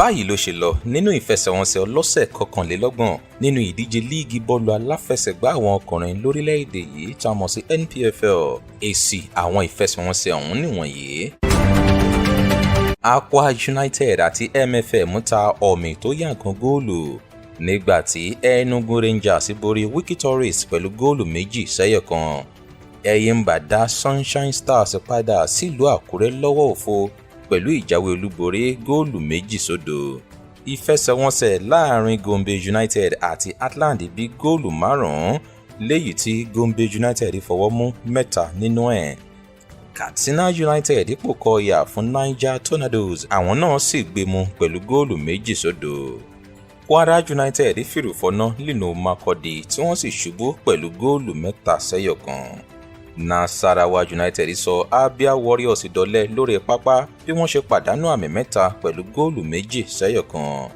Báyìí ló ṣe lọ nínú ìfẹsẹ̀wọnsẹ̀ ọlọ́sẹ̀ kọkànlélọ́gbọ̀n nínú ìdíje líìgì bọ́ọ̀lù aláfẹsẹ̀gbá àwọn ọkùnrin lórílẹ̀‐èdè yìí tá a mọ̀ sí NPFL. Èsì àwọn ìfẹsẹ̀wọnsẹ̀ ọ̀hún nìwọ̀nyí. Akwa United àti MFM ta ọ̀mì tó yà kan góòlù nígbà tí Enugu Rangers borí week31 pẹ̀lú góòlù 2-1. Enyimba dá Sunshine Stars padà sílùú Àkúrẹ́ lọ́wọ́ òfo pẹ̀lú ìjáwé olúborí góòlù 2-0. Ìfẹsẹ̀wọnsẹ̀ láàrin Gombe United àti Atland bí góòlù 5 léyìí tí Gombe United fọwọ́ mú 3 nínú ẹ̀. Katsina United pò kọyà fún Niger Tornadoes, àwọn náà sì gbémú pẹ̀lú góòlù 2-0. Kwara United fìrùfọ́nà lìnà Makurdi tí wọ́n sì ṣubú pẹ̀lú góòlù 3-1. Nasarawa United sọ Abia Warriors dọ̀lẹ lórí pápá bí wọ́n ṣe pàdánù àmì 3 pẹ̀lú góòlù 2-1.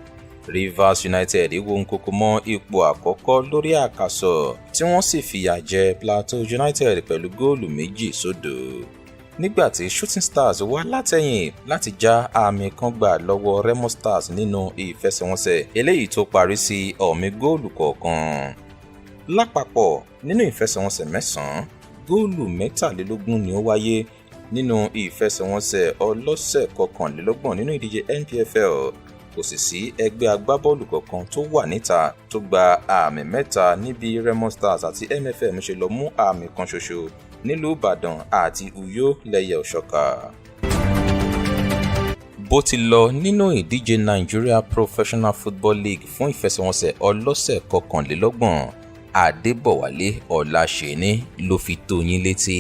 Rivers United wo nkoko mọ́ ipò àkọ́kọ́ lórí àkàsọ̀ tí wọ́n sì fìyà jẹ Plateau United pẹ̀lú góòlù 2-0. Nígbà tí Shooting Stars wá látẹ̀yìn láti já àmì kan gbà lọ́wọ́ Remo Stars nínú ìfẹsẹ̀wọnsẹ̀ eléyìí tó parí sí ọ̀mì góòlù kọ̀ọ̀kan. Lápapọ̀ nínú ìfẹsẹ̀wọnsẹ̀ 9, góòlù 23 ni ó wáyé nínú ìfẹsẹ̀wọnsẹ̀ ọlọ́sẹ̀ kọkànlélọ́gbọ̀n nínú ìdíje NPFL. Kò sì sí ẹgbẹ́ agbábọ́ọ̀lù kankan tó wà níta tó gba àmì 3 níbi Remo Stars àti MFM ṣe lọ mú àmì kan ṣoṣo nílùú Ìbàdàn àti Uyo lẹ́yẹ òṣọ́ka. Bó ti lọ nínú ìdíje Nigeria Professional Football League fún ìfẹsẹ̀wọnsẹ̀ ọlọ́sẹ̀ kọkànlélọ́gbọ̀n, Adébọ̀wálé Ọláṣẹ́ni ló fi tó yín létí.